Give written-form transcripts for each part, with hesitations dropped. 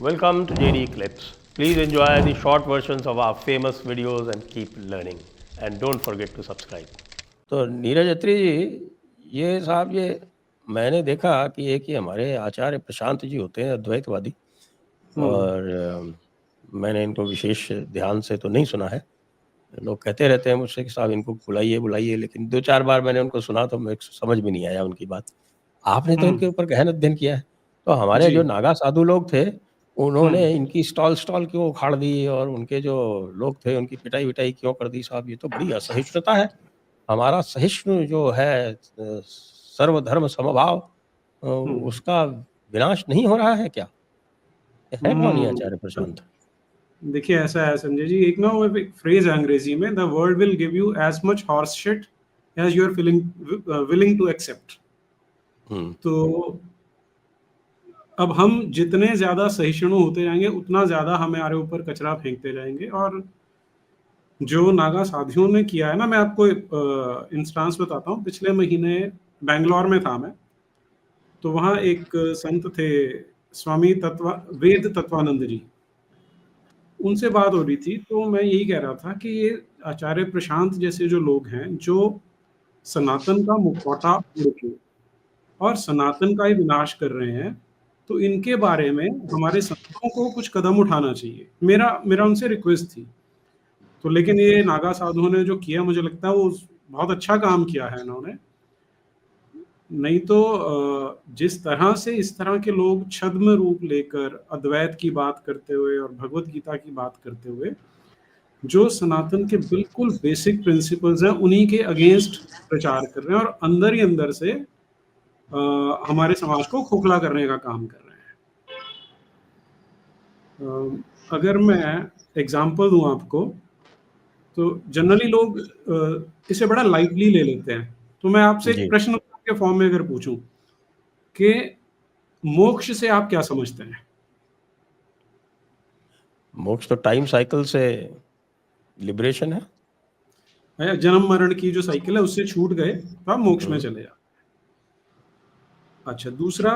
Welcome to JD Clips. Please enjoy the short versions of our famous videos and keep learning. And don't forget to subscribe. तो नीरज अत्री जी, ये साहब ये मैंने देखा कि एक ही हमारे आचार्य प्रशांत जी होते हैं अद्वैतवादी, और मैंने इनको विशेष ध्यान से तो नहीं सुना है। लोग कहते रहते हैं मुझसे कि साहब इनको बुलाइए बुलाइए, लेकिन 2-4 बार मैंने उनको सुना तो मेरे समझ में नहीं आया उनकी बात। आपने तो इनके ऊपर गहन अध्ययन किया है, तो हमारे जो नागा साधु लोग थे उन्होंने इनकी स्टॉल क्यों उखाड़ दी और उनके जो लोग थे उनकी पिटाई विटाई क्यों कर दी साहब? ये तो बड़ी असहिष्णुता है। हमारा सहिष्णु जो है सर्वधर्म समभाव, उसका विनाश नहीं हो रहा है क्या? है कौन ये आचार्य प्रशांत? देखिए ऐसा है संजय जी, एक ना वो एक फ्रेज है अंग्रेजी में, the world will give you as much horse shit as you are willing to accept. तो अब हम जितने ज्यादा सहिष्णु होते जाएंगे उतना ज्यादा हमारे ऊपर कचरा फेंकते जाएंगे। और जो नागा साधियों ने किया है ना, मैं आपको इंस्टांस बताता हूँ। पिछले महीने बैंगलोर में था मैं, तो वहाँ एक संत थे स्वामी वेद तत्वानंद जी, उनसे बात हो रही थी। तो मैं यही कह रहा था कि ये आचार्य प्रशांत जैसे जो लोग हैं जो सनातन का मुखौटा ओढ़ के और सनातन का ही विनाश कर रहे हैं, तो इनके बारे में हमारे संतों को कुछ कदम उठाना चाहिए। मेरा उनसे रिक्वेस्ट थी। तो लेकिन ये नागा साधुओं ने जो किया, मुझे लगता है वो बहुत अच्छा काम किया है इन्होंने। नहीं तो जिस तरह से इस तरह के लोग छद्म रूप लेकर अद्वैत की बात करते हुए और भगवत गीता की बात करते हुए जो सनातन के बिल्कुल बेसिक प्रिंसिपल्स हैं उन्हीं के अगेंस्ट प्रचार कर रहे हैं और अंदर ही अंदर से हमारे समाज को खोखला करने का काम कर रहे हैं। अगर मैं एग्जांपल दूं आपको, तो जनरली लोग इसे बड़ा लाइटली ले लेते हैं। तो मैं आपसे एक प्रश्न के फॉर्म में अगर पूछूं कि मोक्ष से आप क्या समझते हैं? मोक्ष तो टाइम साइकिल से लिबरेशन है। जन्म मरण की जो साइकिल है उससे छूट गए तो आप मोक्ष में चले जाओ। अच्छा, दूसरा,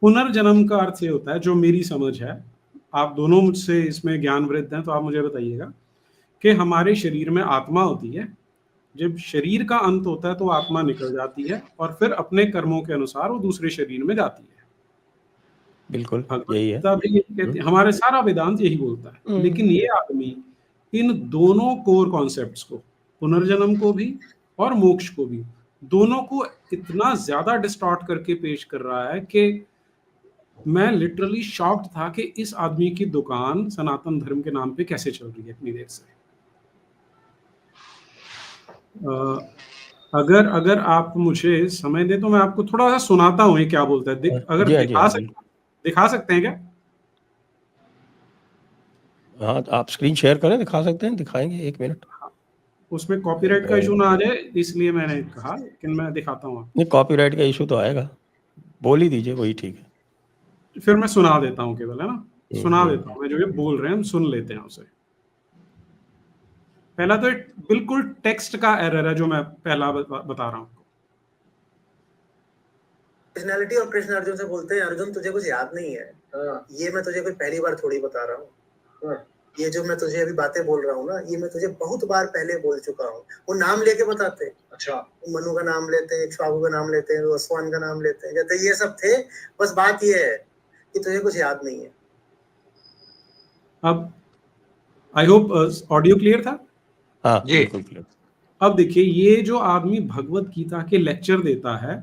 पुनर्जन्म का अर्थ ये होता है, जो मेरी समझ है, आप दोनों मुझसे इसमें ज्ञान वृद्ध हैं तो आप मुझे बताइएगा, कि हमारे शरीर में आत्मा होती है। जब शरीर का अंत होता है तो आत्मा निकल जाती है और फिर अपने कर्मों के अनुसार वो दूसरे शरीर में जाती है। बिल्कुल यही है। भी यही कहते हैं, हमारे सारा वेदांत यही बोलता है। लेकिन ये आदमी इन दोनों कोर कॉन्सेप्ट्स को, पुनर्जन्म को भी और मोक्ष को भी, दोनों को इतना ज्यादा डिस्टॉर्ट करके पेश कर रहा है कि मैं लिटरली शॉक्ड था कि इस आदमी की दुकान सनातन धर्म के नाम पे कैसे चल रही है इतनी देर से। अगर आप मुझे समय दें तो मैं आपको थोड़ा सा सुनाता हूँ ये क्या बोलता है। अगर दिखा सकते हैं क्या? हाँ, आप स्क्रीन शेयर करें, दिखा सकते हैं, दिखाएंगे 1 मिनट। उसमें कॉपीराइट का इशू ना आ जाए इसलिए मैंने कहा, लेकिन मैं दिखाता हूँ। नहीं, कॉपीराइट का इशू तो आएगा, बोल ही दीजिए, वही ठीक है। फिर मैं सुना देता हूँ केवल, है ना, सुना देता हूँ मैं, जो ये बोल रहे हैं हम सुन लेते हैं उसे। पहला तो बिल्कुल टेक्स्ट का एरर है जो मैं पहला बता रहा हूँ। पर्सनैलिटी और कृष्ण अर्जुन से बोलते हैं, अर्जुन तुझे कुछ याद नहीं है, ये मैं तुझे कोई पहली बार थोड़ी बता रहा हूँ, ये जो मैं तुझे अभी बातें बोल रहा हूँ ना, ये मैं तुझे बहुत बार पहले बोल चुका हूँ। वो नाम लेके बताते हैं। अच्छा, मनु का नाम लेते हैं, इक्ष्वाकु का नाम लेते हैं, वसवान का नाम लेते हैं, कहते ये सब थे, बस बात ये है कि तुझे कुछ याद नहीं है। अब आई होप ऑडियो क्लियर था। हाँ, बिल्कुल क्लियर। अब देखिए, ये जो आदमी भगवत गीता के लेक्चर देता है,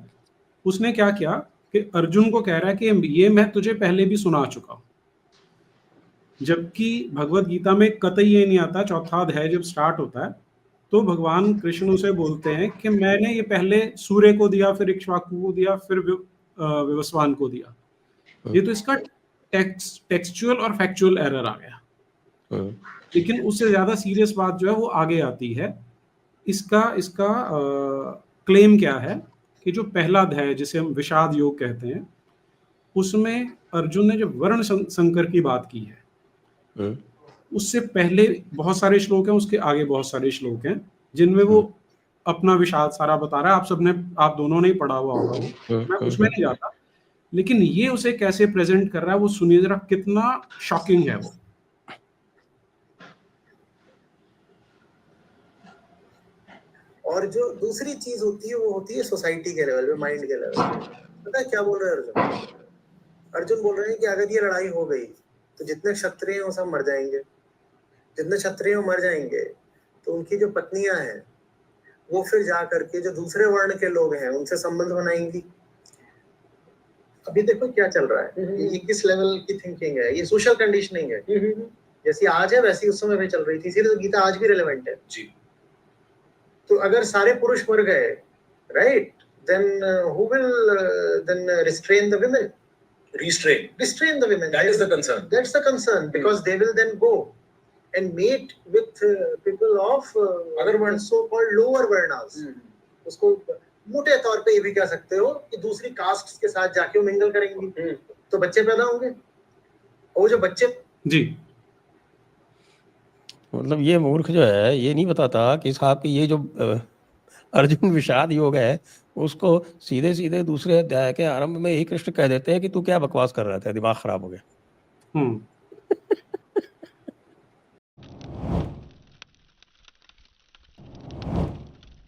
उसने क्या किया कि अर्जुन को कह रहा है कि ये मैं तुझे पहले भी सुना चुका हूं, जबकि भगवत गीता में कतई ये नहीं आता। चौथा अध्याय जब स्टार्ट होता है तो भगवान कृष्ण उसे बोलते हैं कि मैंने ये पहले सूर्य को दिया, फिर इक्ष्वाकु को दिया, फिर विवस्वान को दिया। ये तो इसका टेक्सचुअल और फैक्चुअल एरर आ गया। लेकिन उससे ज्यादा सीरियस बात जो है वो आगे आती है। इसका क्लेम क्या है कि जो पहला अध्याय जिसे हम विषाद योग कहते हैं, उसमें अर्जुन ने जो वर्ण संकर की बात की है, उससे पहले बहुत सारे श्लोक हैं, उसके आगे बहुत सारे श्लोक हैं जिनमें वो अपना विषाद सारा बता रहा है। आप दोनों ने ही पढ़ा हुआ होगा वो, मैं उसमें नहीं जाता। लेकिन ये उसे कैसे प्रेजेंट कर रहा है वो सुनिए जरा, कितना शॉकिंग है वो। और जो दूसरी चीज होती है वो होती है सोसाइटी के लेवल पे, माइंड के लेवल पे। पता है क्या बोल रहे हैं अर्जुन? अर्जुन बोल रहे हैं कि अगर ये लड़ाई हो गई तो जितने क्षत्रिय हैं वो सब मर जाएंगे। जितने क्षत्रिय मर जाएंगे तो उनकी जो पत्नियां हैं वो फिर जा करके जो दूसरे वर्ण के लोग हैं उनसे संबंध बनाएंगी। अभी देखो क्या चल रहा है, ये किस लेवल की थिंकिंग है, ये सोशल कंडीशनिंग है। जैसी आज है वैसी उस समय भी चल रही थी, इसीलिए तो गीता आज भी रिलेवेंट है जी। तो अगर सारे पुरुष मर गए, right, then who will then restrain the women? Restrain the women. That is the concern. That's the concern, because they will then go and mate with people of other varnas, so called lower varnas. उसको मोटे तौर पे ये भी कह सकते हो कि दूसरी कास्ट के साथ जाके वो मिंगल करेंगी, तो बच्चे पैदा होंगे। और जो बच्चे जी, मतलब ये मूर्ख जो है ये नहीं बताता कि साहब की ये जो अर्जुन विषाद योग है उसको सीधे सीधे दूसरे अध्याय के आरंभ में ही कृष्ण कह देते हैं कि तू क्या बकवास कर रहा था, दिमाग खराब हो गया।